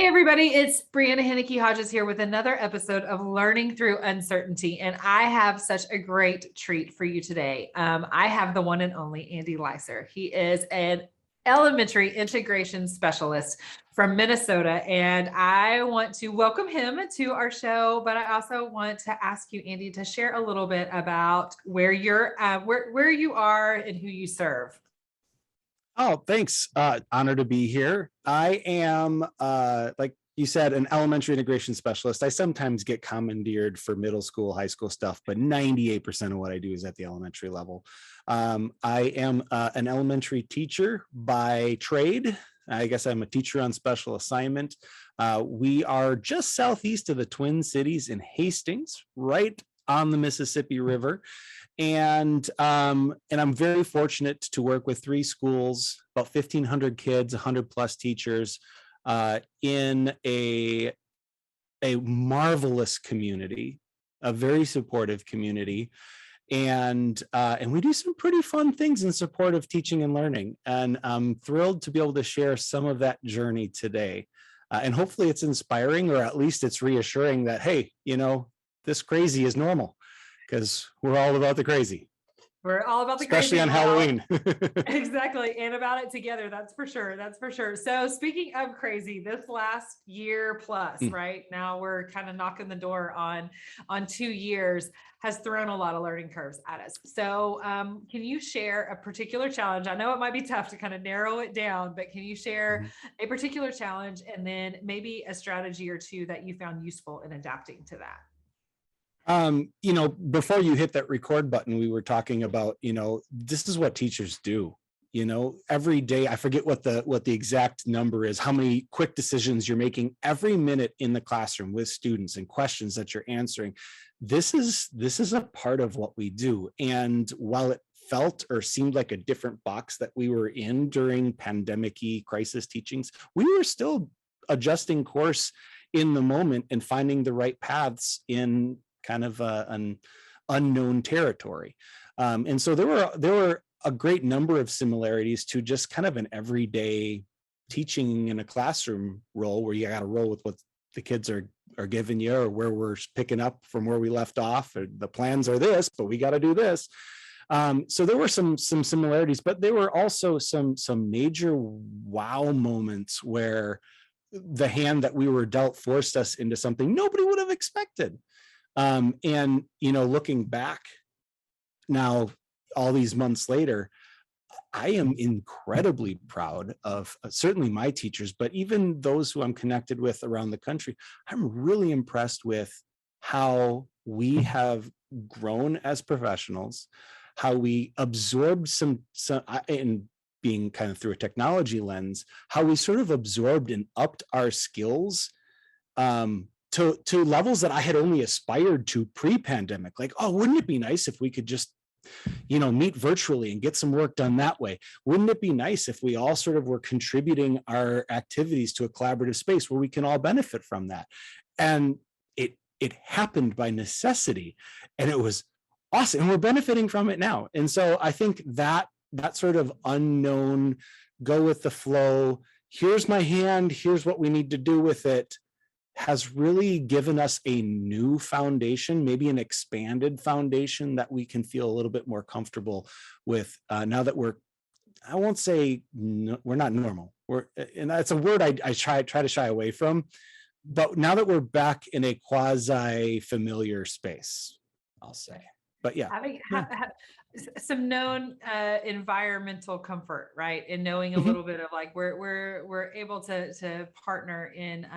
everybody, it's Brianna Henneke-Hodges here with another episode of Learning Through Uncertainty, and I have such a great treat for you today. I have the one and only Andy Leiser. He is an elementary integration specialist from Minnesota, and I want to welcome him to our show, but I also want to ask you, Andy, to share a little bit about where you are and who you serve. Oh, thanks. Honor to be here. I am, like you said, an elementary integration specialist. I sometimes get commandeered for middle school, high school stuff, but 98% of what I do is at the elementary level. I am an elementary teacher by trade. I guess I'm a teacher on special assignment. We are just southeast of the Twin Cities in Hastings, right on the Mississippi River. And I'm very fortunate to work with 3 schools, about 1,500 kids, 100 plus teachers, in a marvelous community, a very supportive community. And we do some pretty fun things in support of teaching and learning. And I'm thrilled to be able to share some of that journey today. And hopefully it's inspiring, or at least it's reassuring that, hey, this crazy is normal. Because we're all about the crazy. We're all about the especially crazy. on Halloween. Exactly. And about it together. That's for sure. That's for sure. So speaking of crazy, this last year plus, right now we're kind of knocking the door on 2 years, has thrown a lot of learning curves at us. So can you share a particular challenge? I know it might be tough to kind of narrow it down, but can you share a particular challenge and then maybe a strategy or two that you found useful in adapting to that? Before you hit that record button, we were talking about, this is what teachers do, every day. I forget what the exact number is, how many quick decisions you're making every minute in the classroom with students and questions that you're answering. This is a part of what we do. And while it felt or seemed like a different box that we were in during pandemic-y crisis teachings, we were still adjusting course in the moment and finding the right paths in kind of an unknown territory. And so there were a great number of similarities to just kind of an everyday teaching in a classroom role, where you got to roll with what the kids are giving you, or where we're picking up from where we left off, or the plans are this, but we got to do this. So there were some similarities, but there were also some major wow moments where the hand that we were dealt forced us into something nobody would have expected. And, looking back now, all these months later, I am incredibly proud of certainly my teachers, but even those who I'm connected with around the country. I'm really impressed with how we have grown as professionals, how we absorbed some and being kind of through a technology lens, how we sort of absorbed and upped our skills, to levels that I had only aspired to pre-pandemic. Like, oh, wouldn't it be nice if we could just, meet virtually and get some work done that way? Wouldn't it be nice if we all sort of were contributing our activities to a collaborative space where we can all benefit from that? And it happened by necessity, and it was awesome, and we're benefiting from it now. And so I think that sort of unknown, go with the flow, here's my hand, here's what we need to do with it, has really given us a new foundation, maybe an expanded foundation that we can feel a little bit more comfortable with, now that I won't say we're not normal. And that's a word I try to shy away from, but now that we're back in a quasi familiar space, I'll say. But yeah, having some known environmental comfort, right? And knowing a little bit of like we're able to partner in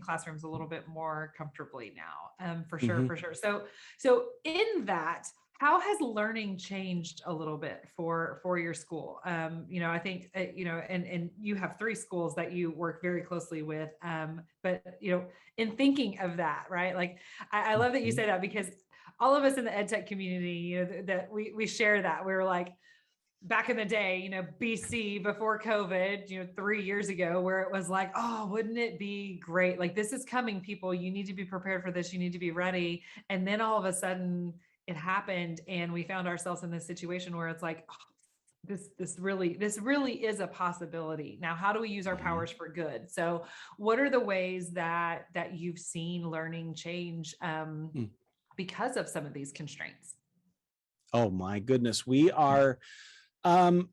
classrooms a little bit more comfortably now, for sure, for sure. So in that, how has learning changed a little bit for your school? I think and you have 3 schools that you work very closely with, but in thinking of that, right? Like I love that you say that, because all of us in the ed tech community, that we share that. We were like, back in the day, BC, before COVID, 3 years ago, where it was like, oh, wouldn't it be great? Like, this is coming, people. You need to be prepared for this. You need to be ready. And then all of a sudden it happened, and we found ourselves in this situation where it's like, oh, this really is a possibility. Now, how do we use our Mhm. powers for good? So what are the ways that you've seen learning change Mm. because of some of these constraints? Oh my goodness. Um,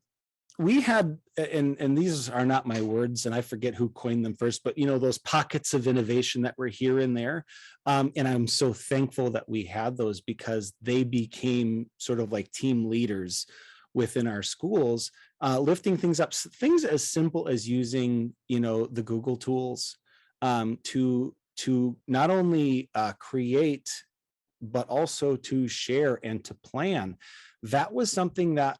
we had, and these are not my words, and I forget who coined them first, but those pockets of innovation that were here and there. And I'm so thankful that we had those because they became sort of like team leaders within our schools, lifting things up, things as simple as using, the Google tools, to not only create, but also to share and to plan. That was something that,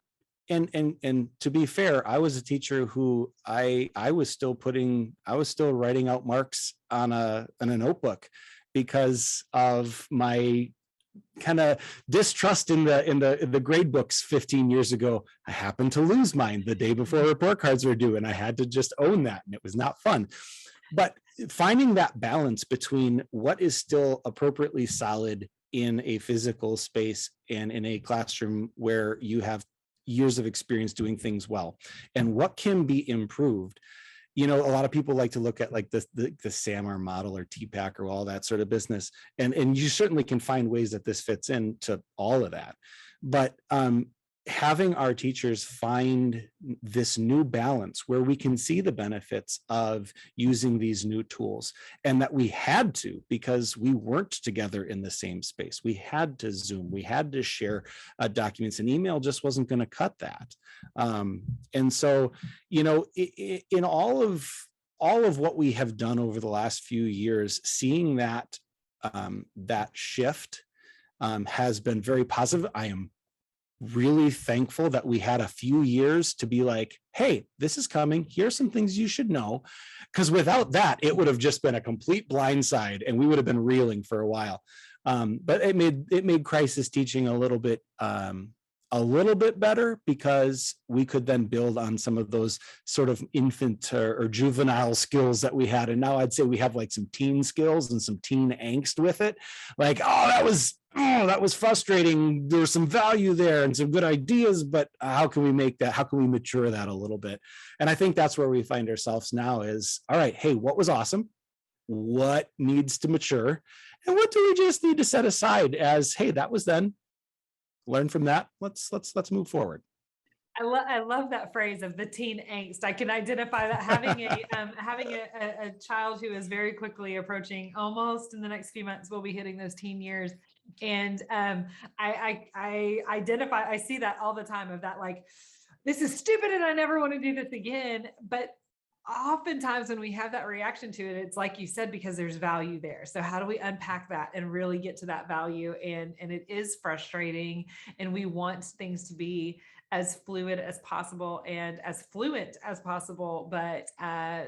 and to be fair, I was a teacher who I was still writing out marks on a notebook because of my kind of distrust in the grade books 15 years ago. I happened to lose mine the day before report cards were due, and I had to just own that, and it was not fun. But finding that balance between what is still appropriately solid in a physical space and in a classroom where you have years of experience doing things well, and what can be improved. A lot of people like to look at like the SAMR model or TPAC or all that sort of business, and you certainly can find ways that this fits into all of that. But having our teachers find this new balance where we can see the benefits of using these new tools, and that we had to, because we weren't together in the same space. We had to Zoom, we had to share documents, and email just wasn't going to cut that. And so, in all of what we have done over the last few years, seeing that shift has been very positive. I am really thankful that we had a few years to be like, hey, this is coming. Here's some things you should know. Because without that, it would have just been a complete blindside and we would have been reeling for a while. But it made crisis teaching a little bit better, because we could then build on some of those sort of infant or juvenile skills that we had. And now I'd say we have like some teen skills and some teen angst with it. Like, that was frustrating. There was some value there and some good ideas, but how can we mature that a little bit? And I think that's where we find ourselves now is, all right, hey, what was awesome? What needs to mature? And what do we just need to set aside as, hey, that was then, learn from that. Let's move forward. I love that phrase of the teen angst. I can identify that having a child who is very quickly approaching, almost in the next few months, we'll be hitting those teen years. And I identify, I see that all the time of that, like, this is stupid and I never want to do this again. But oftentimes when we have that reaction to it, it's like you said, because there's value there. So how do we unpack that and really get to that value? And it is frustrating, and we want things to be as fluid as possible and as fluent as possible, but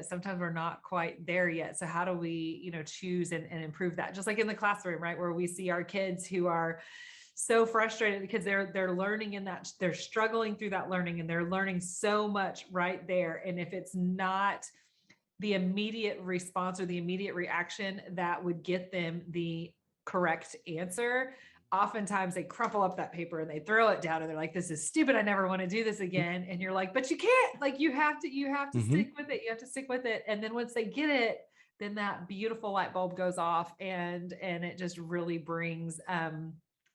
sometimes we're not quite there yet. So how do we, choose and improve that? Just like in the classroom, right, where we see our kids who are so frustrated because they're learning in that, they're struggling through that learning, and they're learning so much right there. And if it's not the immediate response or the immediate reaction that would get them the correct answer, oftentimes they crumple up that paper and they throw it down and they're like, this is stupid, I never want to do this again. And you're like, but you can't, like, you have to Mhm. stick with it. You have to stick with it. And then once they get it, then that beautiful light bulb goes off, and it just really brings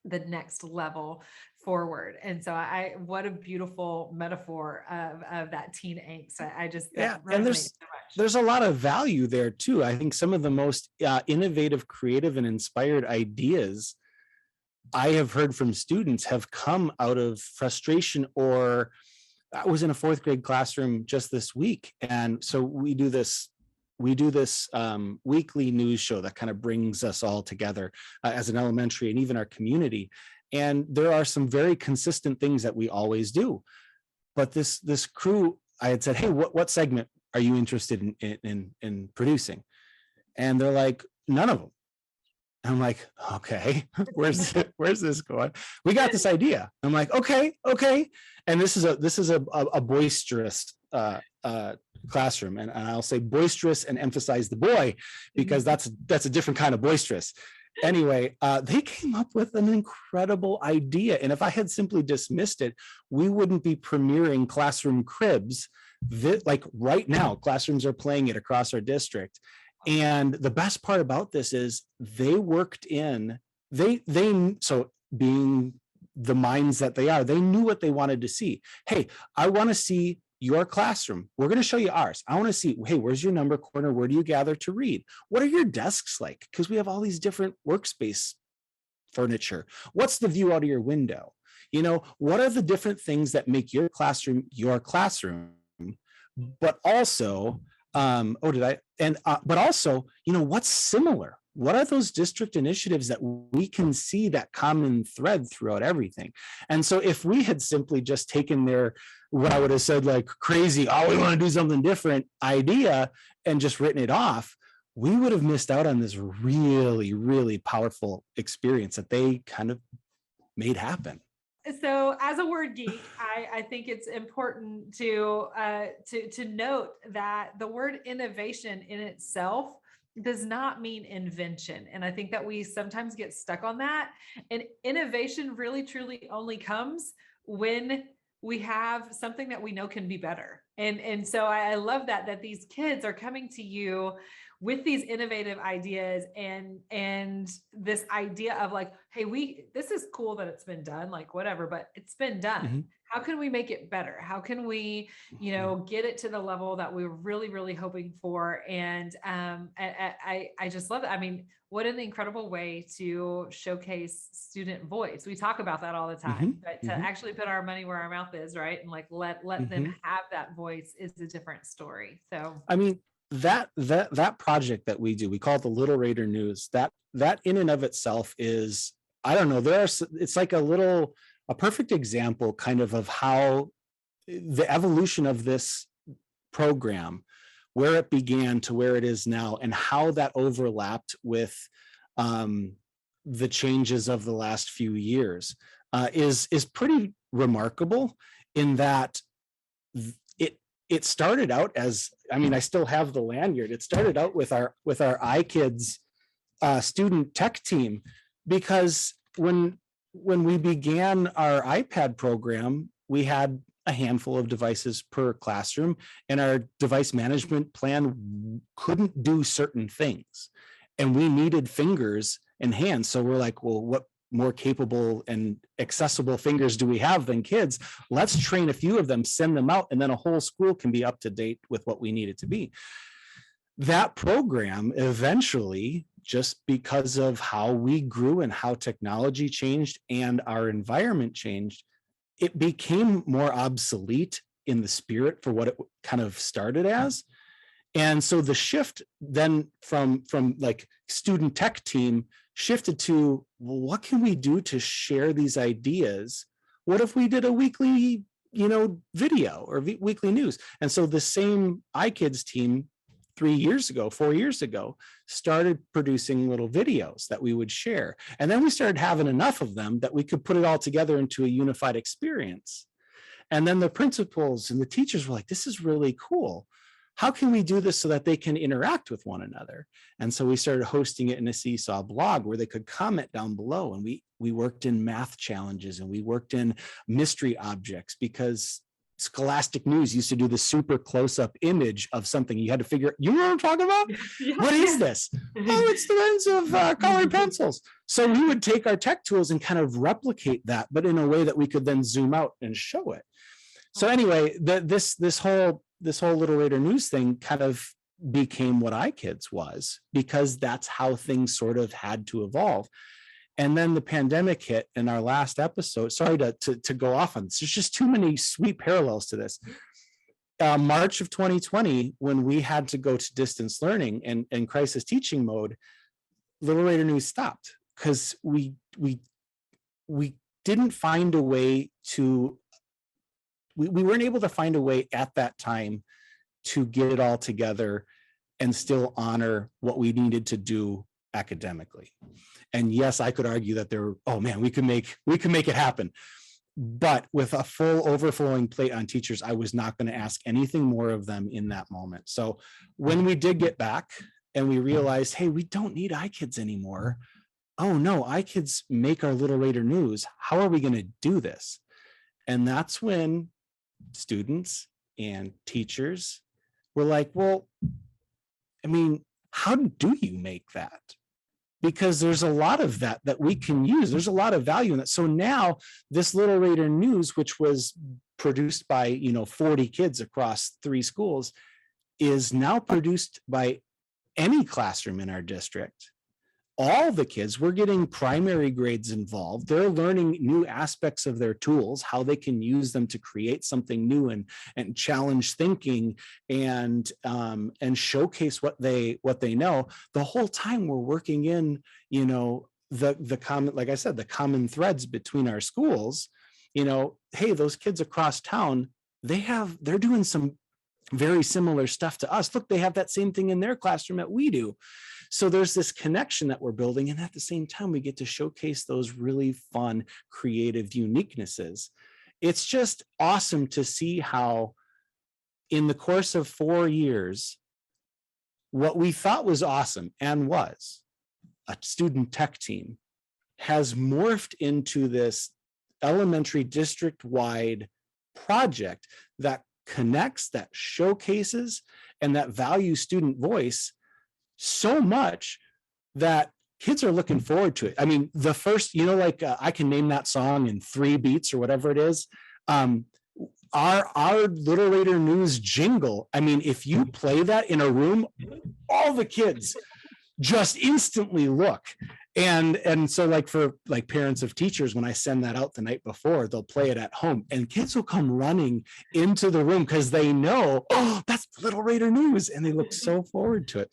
the next level forward. And so what a beautiful metaphor of that teen angst. I just, Yeah, that and resonates so much. there's a lot of value there too. I think some of the most innovative, creative, and inspired ideas I have heard from students have come out of frustration. Or I was in a fourth grade classroom just this week, and so we do this weekly news show that kind of brings us all together as an elementary and even our community. And there are some very consistent things that we always do. But this crew, I had said, hey, what segment are you interested in producing? And they're like, none of them. I'm like, okay, where's this going? We got this idea. I'm like, okay. And this is a boisterous classroom, and I'll say boisterous and emphasize the boy, because that's a different kind of boisterous. Anyway, they came up with an incredible idea. And if I had simply dismissed it, we wouldn't be premiering Classroom Cribs. Like right now, classrooms are playing it across our district. And the best part about this is they worked in, so being the minds that they are, they knew what they wanted to see. Hey, I want to see your classroom. We're going to show you ours. I want to see, hey, where's your number corner? Where do you gather to read? What are your desks like? Because we have all these different workspace furniture. What's the view out of your window? You know, what are the different things that make your classroom your classroom? But also, but also, you know, what's similar? What are those district initiatives that we can see that common thread throughout everything? And so if we had simply just taken their, what I would have said like crazy, oh, we want to do something different idea and just written it off, we would have missed out on this really, really powerful experience that they kind of made happen. So as a word geek, I think it's important to note that the word innovation in itself does not mean invention. And I think that we sometimes get stuck on that. And innovation really truly only comes when we have something that we know can be better. And so I love that these kids are coming to you with these innovative ideas and this idea of like, hey, this is cool that it's been done, like whatever, but it's been done. Mm-hmm. How can we make it better? How can we, get it to the level that we were really, really hoping for? And I just love it. I mean, what an incredible way to showcase student voice. We talk about that all the time, but to actually put our money where our mouth is, right? And like let them have that voice is a different story. So I mean, that project that we do, we call it the Little Raider News, that in and of itself is, I don't know, it's like a perfect example kind of how the evolution of this program, where it began to where it is now, and how that overlapped with the changes of the last few years is pretty remarkable in that it started out as, I mean, I still have the lanyard. It started out with our iKids student tech team, because when we began our iPad program, we had a handful of devices per classroom, and our device management plan couldn't do certain things. And we needed fingers and hands. So we're like, well, what more capable and accessible fingers do we have than kids? Let's train a few of them, send them out, and then a whole school can be up to date with what we need it to be. That program eventually, just because of how we grew and how technology changed and our environment changed, it became more obsolete in the spirit for what it kind of started as. And so the shift then from like student tech team shifted to, well, what can we do to share these ideas? What if we did a weekly, video or weekly news? And so the same iKids team 4 years ago, started producing little videos that we would share. And then we started having enough of them that we could put it all together into a unified experience. And then the principals and the teachers were like, this is really cool. How can we do this so that they can interact with one another? And so we started hosting it in a Seesaw blog where they could comment down below. And we worked in math challenges, and we worked in mystery objects, because Scholastic News used to do the super close-up image of something. You had to figure, you know what I'm talking about? Yeah. What is this? Oh, it's the ends of colored pencils. So we would take our tech tools and kind of replicate that, but in a way that we could then zoom out and show it. So anyway, this whole Little Raider News thing kind of became what iKids was, because that's how things sort of had to evolve. And then the pandemic hit in our last episode. Sorry to go off on this. There's just too many sweet parallels to this. March of 2020, when we had to go to distance learning and crisis teaching mode, Little Raider News stopped because we didn't find a way to, we weren't able to find a way at that time to get it all together and still honor what we needed to do academically. And yes, I could argue that we can make it happen. But with a full overflowing plate on teachers, I was not going to ask anything more of them in that moment. So when we did get back and we realized, hey, we don't need iKids anymore, oh no, I kids make our Little Raider news. How are we going to do this? And that's when students and teachers were like, well, I mean, how do you make that? Because there's a lot of that we can use. There's a lot of value in that. So now this Little Raider news, which was produced by 40 kids across 3 schools, is now produced by any classroom in our district. All the kids, we're getting primary grades involved. They're learning new aspects of their tools, how they can use them to create something new and challenge thinking and showcase what they know. The whole time we're working in, the common, like I said, the common threads between our schools. Hey, those kids across town, they're doing some very similar stuff to us. Look, they have that same thing in their classroom that we do. So there's this connection that we're building. And at the same time, we get to showcase those really fun, creative uniquenesses. It's just awesome to see how in the course of 4 years, what we thought was awesome and was a student tech team has morphed into this elementary district-wide project that connects, that showcases, and that values student voice so much that kids are looking forward to it. I mean, the first, I can name that song in 3 beats or whatever it is. Our Little Raider news jingle. I mean, if you play that in a room, all the kids just instantly look. And so like for like parents of teachers, when I send that out the night before, they'll play it at home and kids will come running into the room because they know, oh, that's Little Raider news. And they look so forward to it.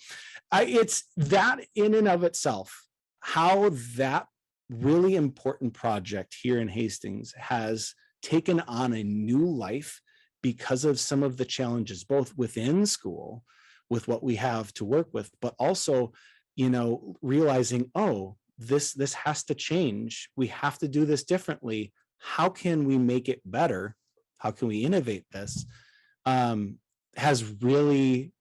It's that in and of itself, how that really important project here in Hastings has taken on a new life because of some of the challenges, both within school with what we have to work with, but also realizing, oh, this has to change. We have to do this differently. How can we make it better? How can we innovate this? Has really,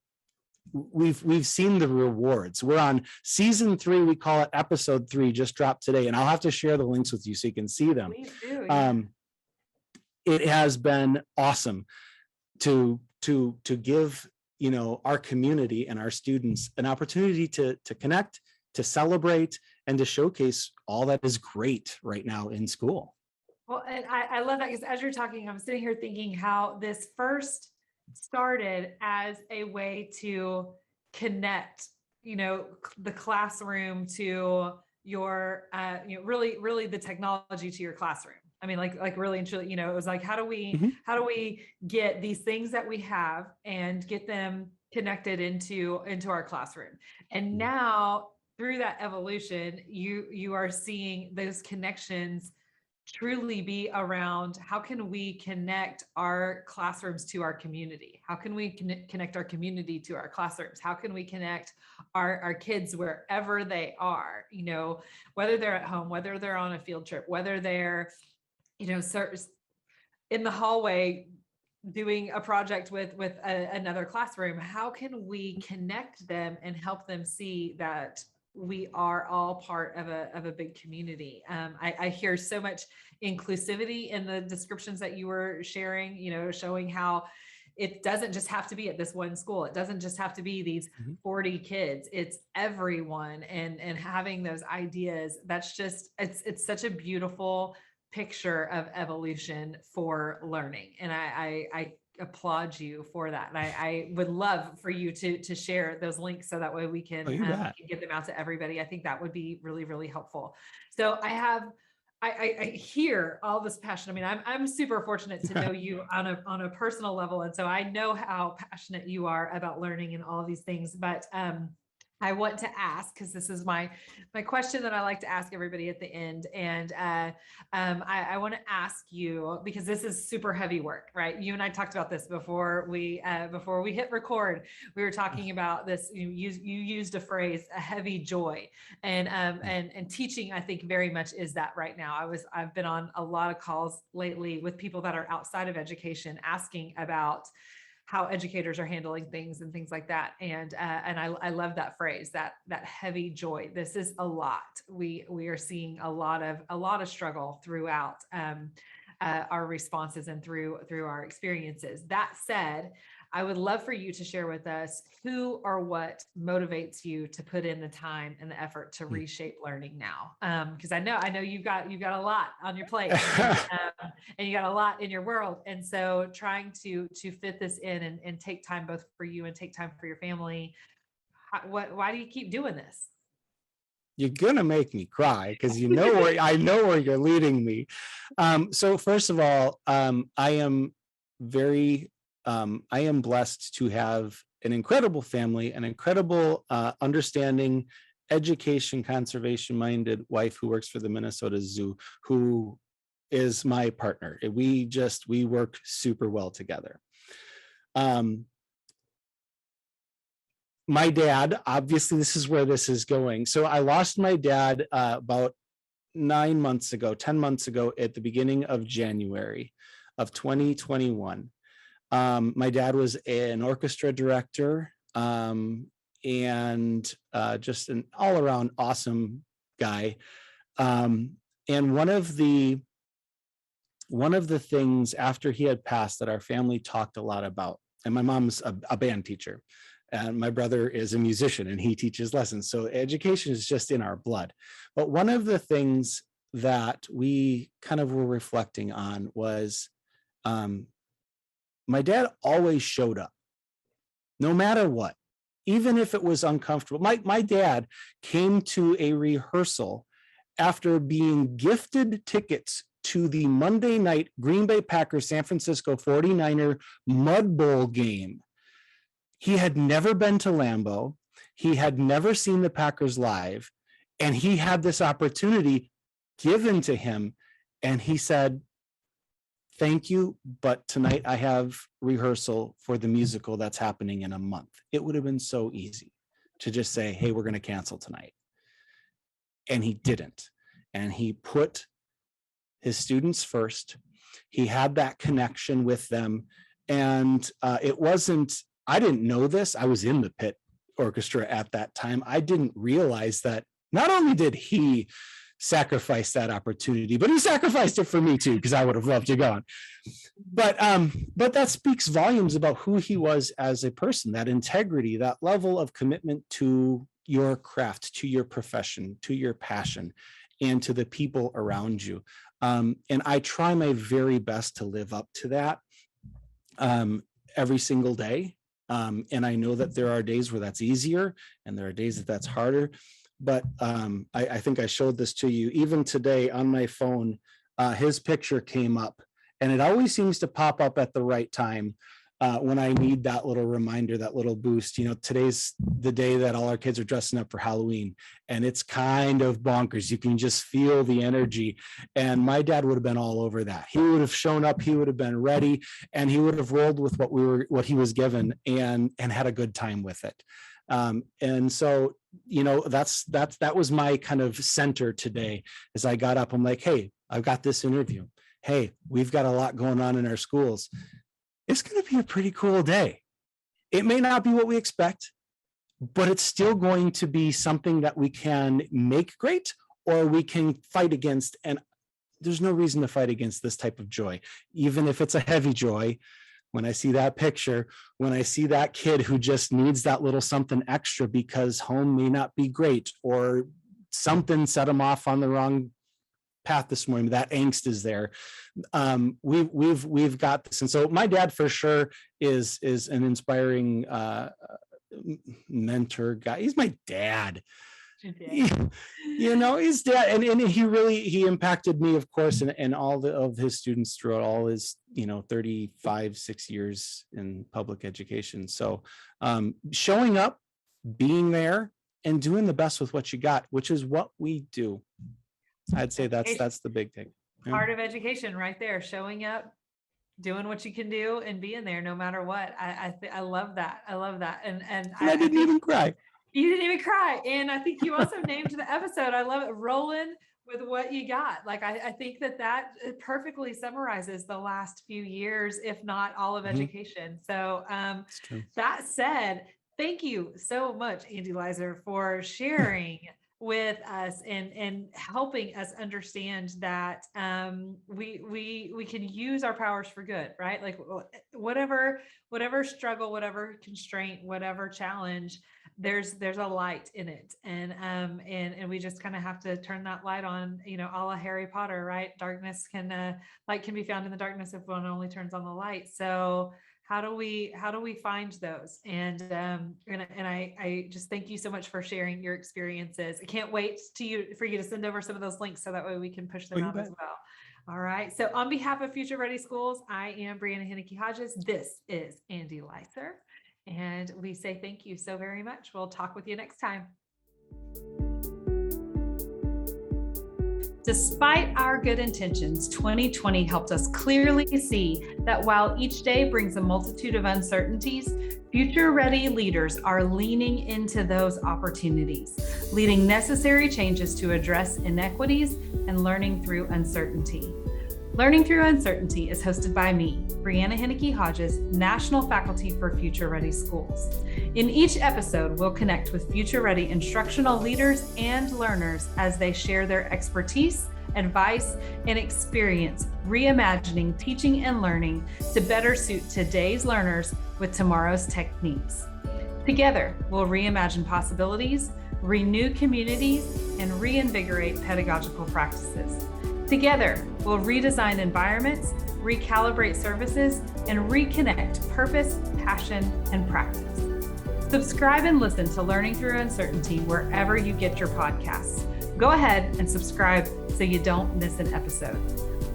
we've seen the rewards. We're on season 3. We call it episode 3, just dropped today. And I'll have to share the links with you so you can see them. Please do, yeah. It has been awesome to give our community and our students an opportunity to connect, to celebrate, and to showcase all that is great right now in school. Well, and I love that because as you're talking, I'm sitting here thinking how this first started as a way to connect, the classroom to your, really the technology to your classroom. I mean, like really and truly, it was like, how do we get these things that we have and get them connected into our classroom? And now through that evolution, you are seeing those connections truly be around how can we connect our classrooms to our community? How can we connect our community to our classrooms? How can we connect our kids wherever they are, whether they're at home, whether they're on a field trip, whether they're in the hallway doing a project with another classroom. How can we connect them and help them see that we are all part of a big community? I hear so much inclusivity in the descriptions that you were sharing, showing how it doesn't just have to be at this one school. It doesn't just have to be these 40 kids. It's everyone, and having those ideas. That's just, it's such a beautiful picture of evolution for learning. And I applaud you for that. And I would love for you to share those links so that way we can, we can get them out to everybody. I think that would be really, really helpful. So I hear all this passion. I mean, I'm super fortunate to know you on a personal level. And so I know how passionate you are about learning and all of these things, but I want to ask, because this is my question that I like to ask everybody at the end. And I want to ask you, because this is super heavy work, right? You and I talked about this before we hit record. We were talking about this. You used a phrase, a heavy joy, and teaching, I think, very much is that right now. I've been on a lot of calls lately with people that are outside of education asking about how educators are handling things and things like that. And I love that phrase, that heavy joy. This is a lot. We are seeing a lot of struggle throughout our responses and through our experiences. That said, I would love for you to share with us who or what motivates you to put in the time and the effort to reshape learning now. Because I know you've got a lot on your plate, and you got a lot in your world, and so trying to fit this in and take time both for you and take time for your family. Why do you keep doing this? You're gonna make me cry because I know where you're leading me. So first of all, I am blessed to have an incredible family, an incredible, understanding, education, conservation minded wife who works for the Minnesota Zoo, who is my partner. We work super well together. My dad, obviously, this is where this is going. So I lost my dad about 10 months ago, at the beginning of January of 2021. My dad was an orchestra director, and just an all around awesome guy. And one of the things after he had passed that our family talked a lot about, and my mom's a band teacher, and my brother is a musician and he teaches lessons. So education is just in our blood. But one of the things that we kind of were reflecting on was, my dad always showed up, no matter what, even if it was uncomfortable. My dad came to a rehearsal after being gifted tickets to the Monday night Green Bay Packers San Francisco 49er Mud Bowl game. He had never been to Lambeau. He had never seen the Packers live, and he had this opportunity given to him. And he said, "Thank you, but tonight I have rehearsal for the musical that's happening in a month." It would have been so easy to just say, "Hey, we're going to cancel tonight." And he didn't. And he put his students first. He had that connection with them. And it wasn't, I didn't know this. I was in the pit orchestra at that time. I didn't realize that not only did he sacrifice that opportunity, but he sacrificed it for me too, because I would have loved to go on. But that speaks volumes about who he was as a person, that integrity, that level of commitment to your craft, to your profession, to your passion, and to the people around you. And I try my very best to live up to that every single day. And I know that there are days where that's easier and there are days that that's harder. But I think I showed this to you. Even today on my phone, his picture came up, and it always seems to pop up at the right time when I need that little reminder, that little boost. You know, today's the day that all our kids are dressing up for Halloween, and it's kind of bonkers. You can just feel the energy. And my dad would have been all over that. He would have shown up, he would have been ready, and he would have rolled with what he was given and had a good time with it. And so, you know, that was my kind of center today. As I got up, I'm like, hey, I've got this interview. Hey, we've got a lot going on in our schools. It's going to be a pretty cool day. It may not be what we expect, but it's still going to be something that we can make great, or we can fight against. And there's no reason to fight against this type of joy, even if it's a heavy joy. When I see that picture, when I see that kid who just needs that little something extra because home may not be great, or something set him off on the wrong path this morning, that angst is there. We've got this. And so my dad for sure is an inspiring mentor guy. He's my dad. You know, his dad, and he impacted me, of course, and all of his students throughout all his, 6 years in public education. So showing up, being there, and doing the best with what you got, which is what we do. I'd say that's the big thing. Part of education right there, showing up, doing what you can do, and being there no matter what. I love that. I love that. And I didn't even cry. You didn't even cry. And I think you also named the episode. I love it. Rolling with what you got. Like, I think that perfectly summarizes the last few years, if not all of Mhm. education. So It's true. that said, thank you so much, Andy Leiser, for sharing with us and helping us understand that we can use our powers for good, right? Like whatever struggle, whatever constraint, whatever challenge, there's a light in it, and we just kind of have to turn that light on, a la Harry Potter, right? Darkness can light can be found in the darkness if one only turns on the light. So how do we find those? And I just thank you so much for sharing your experiences. I can't wait for you to send over some of those links so that way we can push Oh, them you out as bet. well. All right. So on behalf of Future Ready Schools, I am Brianna Henneke Hodges. This is Andy Leiser. And we say thank you so very much. We'll talk with you next time. Despite our good intentions, 2020 helped us clearly see that while each day brings a multitude of uncertainties, future-ready leaders are leaning into those opportunities, leading necessary changes to address inequities and learning through uncertainty. Learning Through Uncertainty is hosted by me, Brianna Henneke Hodges, National Faculty for Future Ready Schools. In each episode, we'll connect with Future Ready instructional leaders and learners as they share their expertise, advice, and experience reimagining teaching and learning to better suit today's learners with tomorrow's techniques. Together, we'll reimagine possibilities, renew communities, and reinvigorate pedagogical practices. Together, we'll redesign environments, recalibrate services, and reconnect purpose, passion, and practice. Subscribe and listen to Learning Through Uncertainty wherever you get your podcasts. Go ahead and subscribe so you don't miss an episode.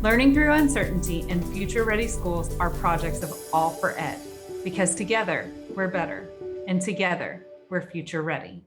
Learning Through Uncertainty and Future Ready Schools are projects of All for Ed, because together we're better, and together we're future ready.